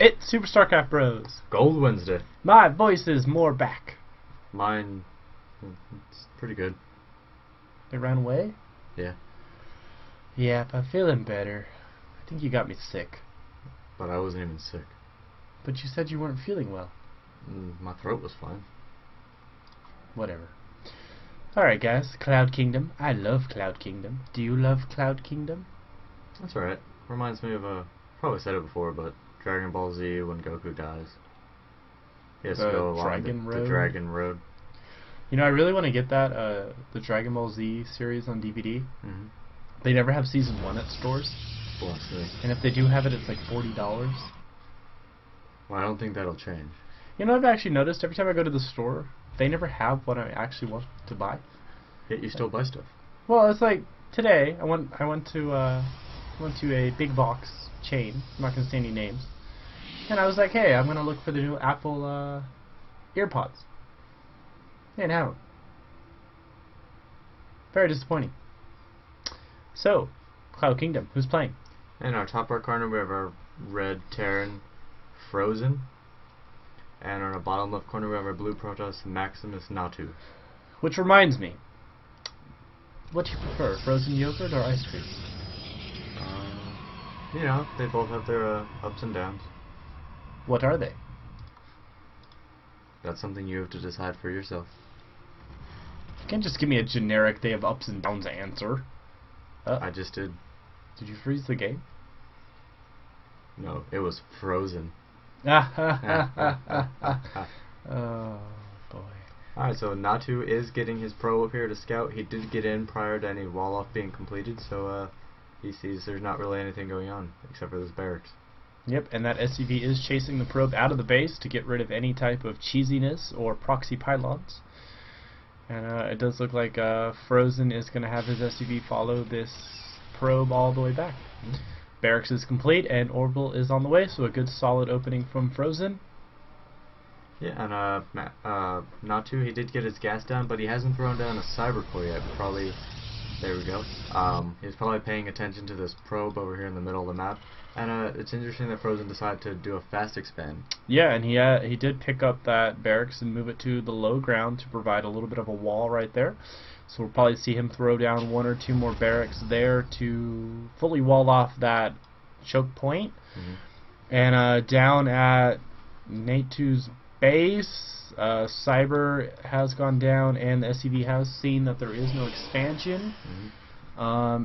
It's Super StarCraft Bros. Gold Wednesday. My voice is more back. Mine, it's pretty good. They ran away? Yeah. Yep, I'm feeling better. I think you got me sick. But I wasn't even sick. But you said you weren't feeling well. My throat was fine. Whatever. Alright guys, Cloud Kingdom. I love Cloud Kingdom. Do you love Cloud Kingdom? That's alright. Reminds me of probably said it before, but Dragon Ball Z when Goku dies. He has to go along the Dragon Road. You know, I really want to get that, the Dragon Ball Z series on DVD. Mm-hmm. They never have Season 1 at stores. And if they do have it, it's like $40. Well, I don't think that'll change. You know, I've actually noticed every time I go to the store, they never have what I actually want to buy. Yet you still buy stuff. Well, it's like today I went to a big box chain. I'm not gonna say any names. And I was like, hey, I'm gonna look for the new Apple EarPods. They didn't have them. Very disappointing. So, Cloud Kingdom, who's playing? In our top right corner we have our red Terran Frozen. And on our bottom left corner we have our blue Protoss MaXimusNatu. Which reminds me, what do you prefer, frozen yogurt or ice cream? You know, they both have their ups and downs. What are they? That's something you have to decide for yourself. You can't just give me a generic they have ups and downs answer. I just did. Did you freeze the game? No, it was frozen. Oh boy. Alright, so Natu is getting his pro up here to scout. He did get in prior to any wall off being completed, so he sees there's not really anything going on except for this barracks. Yep, and that SCV is chasing the probe out of the base to get rid of any type of cheesiness or proxy pylons. And it does look like Frozen is going to have his SCV follow this probe all the way back. Mm-hmm. Barracks is complete and orbital is on the way, so a good solid opening from Frozen. Yeah, and Natu, he did get his gas down, but he hasn't thrown down a cyber core yet. Probably, there we go. He's probably paying attention to this probe over here in the middle of the map. And it's interesting that Frozen decided to do a fast expand. Yeah, and he did pick up that barracks and move it to the low ground to provide a little bit of a wall right there. So we'll probably see him throw down one or two more barracks there to fully wall off that choke point. Mm-hmm. And down at Natu's base, Cyber has gone down and the SCV has seen that there is no expansion. Mm-hmm.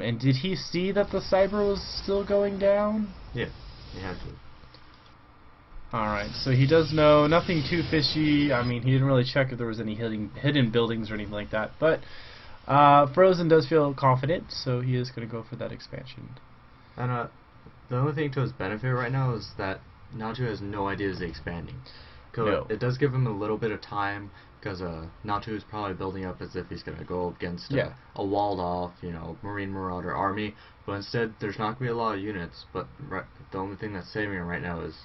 And did he see that the Cyber was still going down? Yeah, he had to. Alright, so he does know nothing too fishy. I mean, he didn't really check if there was any hidden buildings or anything like that. But Frozen does feel confident, so he is going to go for that expansion. And the only thing to his benefit right now is that Natu has no idea he's expanding. No. It does give him a little bit of time, because Natu is probably building up as if he's going to go against a walled off, Marine Marauder army. But instead, there's not going to be a lot of units, but the only thing that's saving him right now is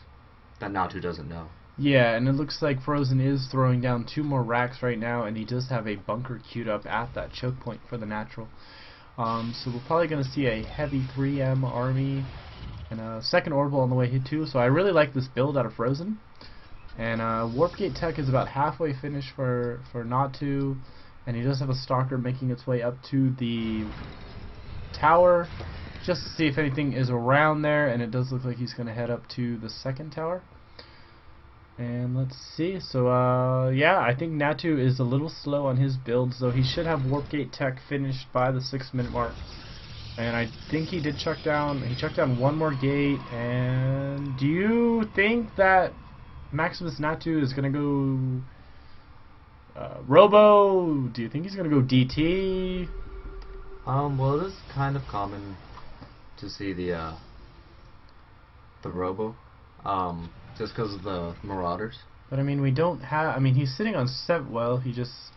that Natu doesn't know. Yeah, and it looks like Frozen is throwing down 2 more racks right now, and he does have a bunker queued up at that choke point for the natural. So we're probably going to see a heavy 3M army and a second orbital on the way here too. So I really like this build out of Frozen. And Warp Gate Tech is about halfway finished for Natu, and he does have a Stalker making its way up to the tower just to see if anything is around there, and it does look like he's going to head up to the second tower. And let's see, so yeah, I think Natu is a little slow on his build, so he should have Warp Gate Tech finished by the 6-minute mark. And I think he did chuck down one more gate. And do you think that MaXimusNatu is going to go Robo? Do you think he's going to go DT? Well, it is kind of common to see the Robo, just because of the Marauders. But I mean, we don't have. I mean, he's sitting on 7. Well, he just.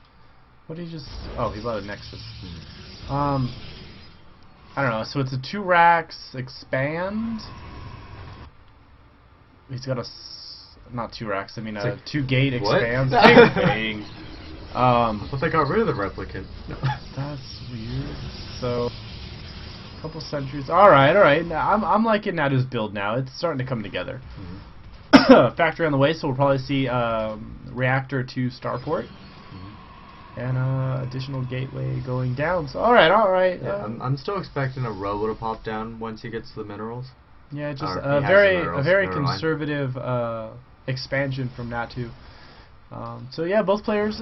What did he just? Oh, he bought a Nexus. Mm-hmm. I don't know. So it's a 2 racks expand. He's got a. Not 2 racks. I mean, a 2 gate expands. Big thing. I thought they got rid of the replicant. No. That's weird. So, couple centuries. All right. I'm liking Natu's build now. It's starting to come together. Mm-hmm. factory on the way, so we'll probably see reactor to starport. And additional gateway going down. So all right. Yeah, I'm still expecting a robo to pop down once he gets the minerals. Yeah, just Or a he has the very minerals, never mind. conservative expansion from Natu. So yeah, both players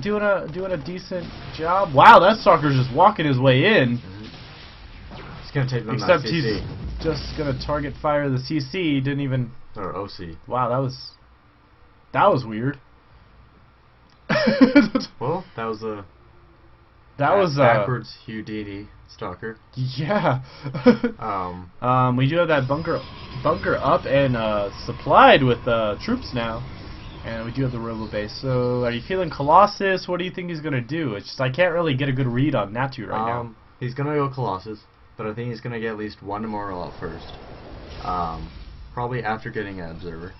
doing a decent job. Wow, that stalker's just walking his way in. He's gonna take them Except that he's CC. just gonna target fire the CC. Didn't even. Or OC. Wow, that was weird. Well, that was a backwards Houdini stalker. Yeah. We do have that bunker up and supplied with troops now, and we do have the robo base. So, are you feeling Colossus? What do you think he's gonna do? It's just I can't really get a good read on Natu right now. He's gonna go Colossus, but I think he's gonna get at least one Immortal out first. Probably after getting an Observer.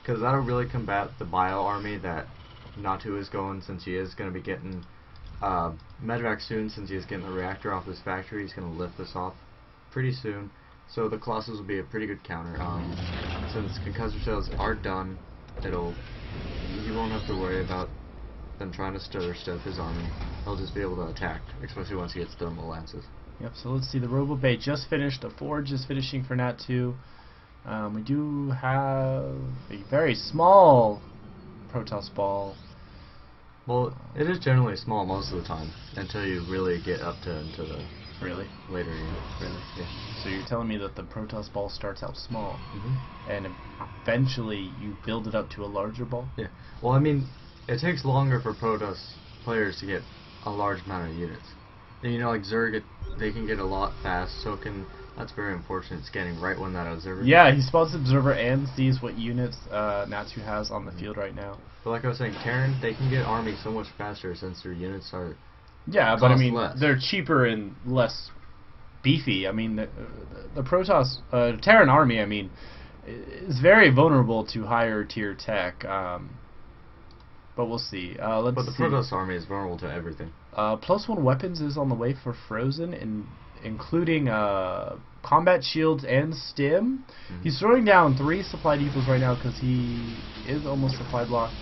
Because that'll really combat the Bio army that Natu is going, since he is going to be getting Medvac soon, since he is getting the reactor off this factory. He's going to lift this off pretty soon. So the Colossus will be a pretty good counter. Since concussive shells are done, you won't have to worry about them trying to stir stuff his army. He'll just be able to attack, especially once he gets thermal lances. Yep, so let's see, the Robo Bay just finished, the Forge is finishing for Nat2. We do have a very small Protoss ball. Well, it is generally small most of the time, until you really get up into the Really? later units. Really? Yeah. So you're telling me that the Protoss ball starts out small, Mm-hmm. and eventually you build it up to a larger ball? Yeah. Well, I mean, it takes longer for Protoss players to get a large amount of units. And, you know, like Zerg, they can get a lot fast, so that's very unfortunate scanning right when that Observer. Yeah, he spots Observer and sees what units Natu has on the field right now. But like I was saying, Terran, they can get armies so much faster since their units are... Yeah, but I mean, less. they're cheaper and less beefy. I mean, the Protoss, Terran army, I mean, is very vulnerable to higher tier tech. But we'll see. Let's But the see. Protoss army is vulnerable to everything. +1 weapons is on the way for Frozen, including combat shields and stim. He's throwing down 3 supply depots right now because he is almost supply blocked.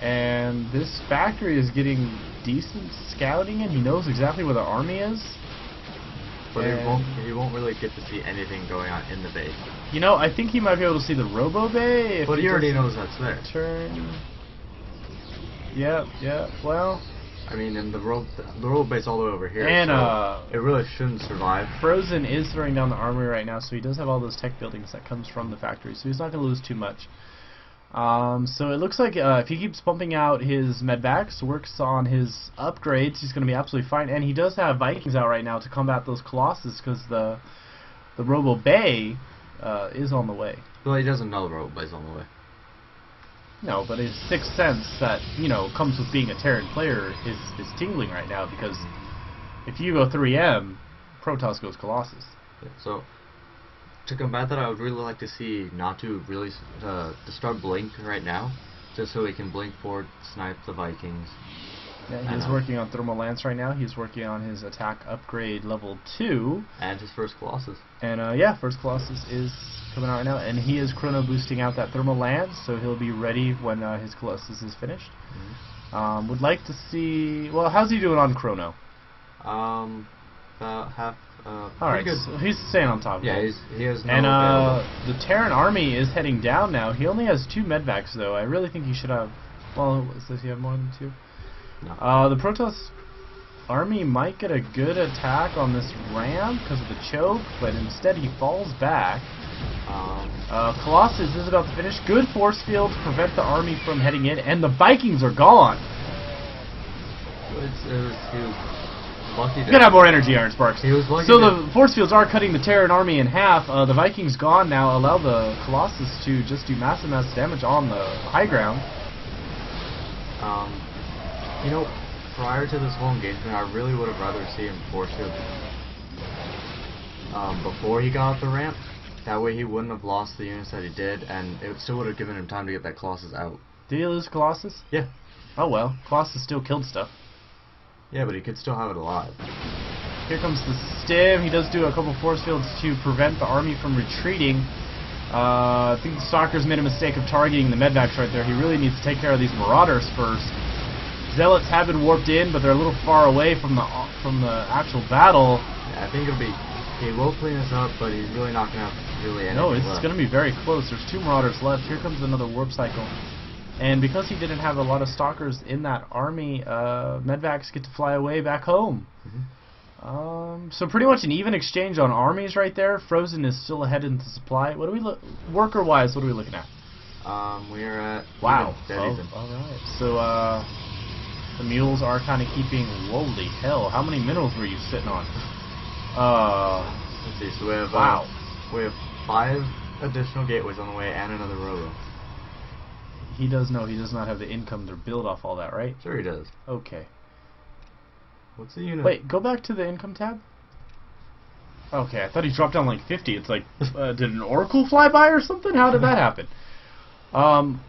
And this factory is getting decent scouting in. He knows exactly where the army is. But he won't really get to see anything going on in the base. You know, I think he might be able to see the Robo Bay. If But he already knows that's there. Turn. Yeah, well. I mean, and the road base all the way over here, And so it really shouldn't survive. Frozen is throwing down the armory right now, so he does have all those tech buildings that comes from the factory, so he's not going to lose too much. So it looks like if he keeps pumping out his medvacs, works on his upgrades, he's going to be absolutely fine. And he does have Vikings out right now to combat those Colossus, because the Robo Bay is on the way. Well, he doesn't know the road base on the way. No, but his sixth sense that, you know, comes with being a Terran player is tingling right now, because if you go 3M, Protoss goes Colossus. Yeah, so, to combat that, I would really like to see Natu really to start Blink right now, just so he can blink forward, snipe the Vikings. Yeah, he's working on Thermal Lance right now. He's working on his attack upgrade level 2. And his first Colossus. And yeah, first Colossus is coming out right now. And he is chrono boosting out that Thermal Lance, so he'll be ready when his Colossus is finished. Would like to see... Well, how's he doing on chrono? About half... Alright, so he's staying on top of it. Yeah, he has no And available. the Terran army is heading down now. He only has 2 medvacs, though. I really think he should have... Well, does he have more than 2? No. The Protoss army might get a good attack on this ramp because of the choke, but instead he falls back. Colossus is about to finish. Good force field to prevent the army from heading in, and the Vikings are gone. He was lucky. He's gonna have more energy, Iron Sparks. He was lucky. So the force fields are cutting the Terran army in half. The Vikings gone now allow the Colossus to just do massive damage on the high ground. You know, prior to this whole engagement, I really would have rather seen him force field before he got off the ramp. That way he wouldn't have lost the units that he did, and it still would have given him time to get that Colossus out. Did he lose Colossus? Yeah. Oh well, Colossus still killed stuff. Yeah, but he could still have it alive. Here comes the stim. He does do a couple force fields to prevent the army from retreating. I think the Stalker's made a mistake of targeting the medvacs right there. He really needs to take care of these Marauders first. Zealots have been warped in, but they're a little far away from the actual battle. Yeah, I think it'll be. He will clean us up, but he's really not gonna have really anything No, it's left. going to be very close. There's 2 Marauders left. Here comes another warp cycle. And because he didn't have a lot of Stalkers in that army, medvacs get to fly away back home. So pretty much an even exchange on armies right there. Frozen is still ahead in the supply. What do we look worker-wise? What are we looking at? We are at Wow. dead even. All right. So the mules are kind of keeping. Holy hell! How many minerals were you sitting on? Let's see. So we have Wow. We have 5 additional gateways on the way and another robo. He does know he does not have the income to build off all that, right? Sure he does. Okay. What's the unit? Wait, go back to the income tab. Okay, I thought he dropped down like 50. It's like, did an oracle fly by or something? How did that happen?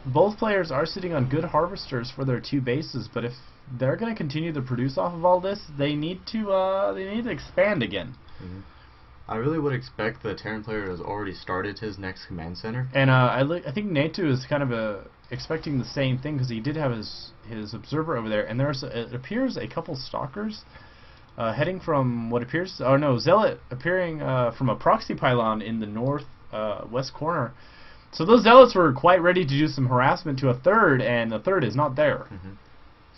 Both players are sitting on good harvesters for their 2 bases, but if they're going to continue to produce off of all this, they need to expand again. I really would expect the Terran player has already started his next command center. And I think Natu is kind of expecting the same thing, because he did have his observer over there, and it appears a couple Stalkers heading from what appears, Zealot appearing from a proxy pylon in the north west corner. So those Zealots were quite ready to do some harassment to a 3rd, and the 3rd is not there.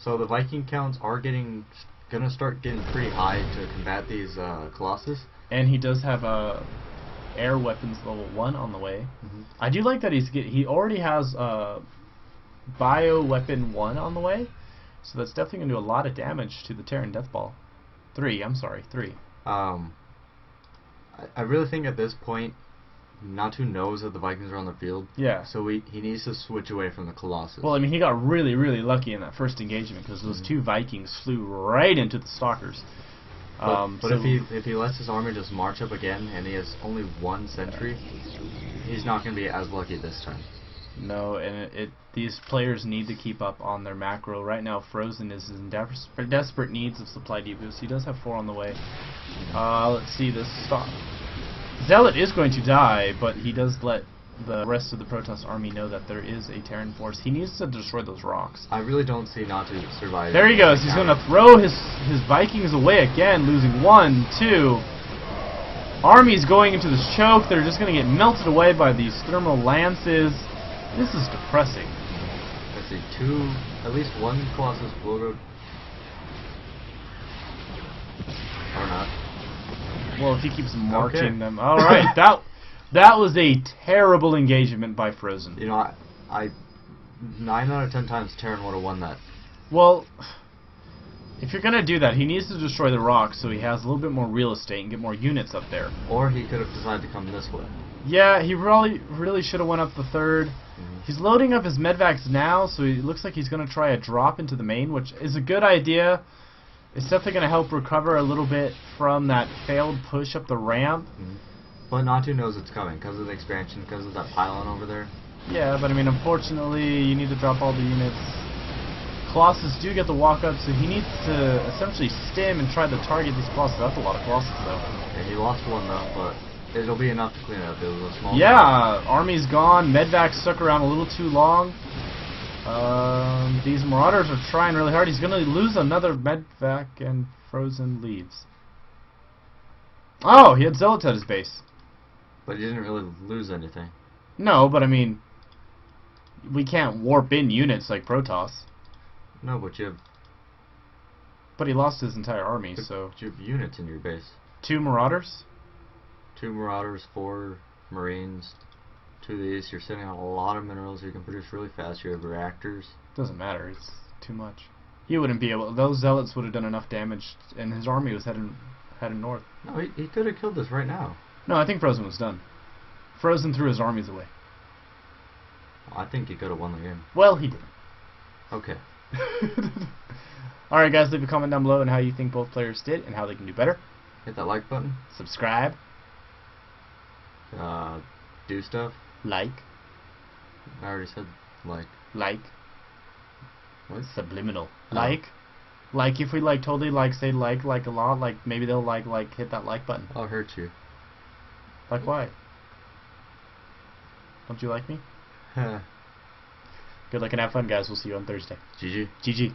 So the Viking counts are gonna start getting pretty high to combat these Colossus. And he does have air weapons level 1 on the way. I do like that he already has bio weapon 1 on the way, so that's definitely going to do a lot of damage to the Terran Deathball. 3, I'm sorry, 3. I really think at this point, Natu knows that the Vikings are on the field. Yeah. So he needs to switch away from the Colossus. Well, I mean, he got really, really lucky in that first engagement, because those 2 Vikings flew right into the Stalkers. But if he lets his army just march up again, and he has only 1 sentry, he's not going to be as lucky this time. No, and these players need to keep up on their macro. Right now, Frozen is in desperate needs of supply depots. He does have 4 on the way. Let's see, this Zealot is going to die, but he does let the rest of the Protoss army know that there is a Terran force. He needs to destroy those rocks. I really don't see Natu surviving. There he goes. He's going to throw his Vikings away again, losing 1, 2. Army's going into this choke. They're just going to get melted away by these thermal lances. This is depressing. Let's see, at least 1 Colossus will go. Or not. Well, if he keeps marching them. Alright, that was a terrible engagement by Frozen. You know, I 9 out of 10 times Terran would have won that. Well, if you're going to do that, he needs to destroy the rocks so he has a little bit more real estate and get more units up there. Or he could have decided to come this way. Yeah, he really should have went up the 3rd. He's loading up his medvacs now, so it looks like he's going to try a drop into the main, which is a good idea. It's definitely going to help recover a little bit from that failed push up the ramp. But Natu knows it's coming because of the expansion, because of that pylon over there. Yeah, but I mean, unfortunately, you need to drop all the units. Colossus do get the walk up, so he needs to essentially stim and try to target these Colossus. That's a lot of Colossus, though. Yeah, he lost 1 though, but it'll be enough to clean it up. It was a small. Yeah, army's gone. Medvac stuck around a little too long. These Marauders are trying really hard. He's going to lose another medvac, and Frozen leaves. Oh, he had Zealots at his base. But he didn't really lose anything. No, but I mean, we can't warp in units like Protoss. No, but you have. But he lost his entire army, so. You have units in your base. 2 Marauders? 2 Marauders, 4 Marines. 2 of these. You're sitting on a lot of minerals you can produce really fast. You have reactors. Doesn't matter. It's too much. He wouldn't be able. Those Zealots would have done enough damage, and his army was heading north. No, he could have killed this right now. No, I think Frozen was done. Frozen threw his armies away. I think he could have won the game. Well, he didn't. Okay. Alright guys, leave a comment down below on how you think both players did and how they can do better. Hit that like button. Subscribe. Do stuff. Like. I already said like. Like. What? Subliminal. Oh. Like if we totally say like a lot, like maybe they'll hit that like button. I'll hurt you. Like why? Don't you like me? Huh. Good luck and have fun, guys. We'll see you on Thursday. GG. GG.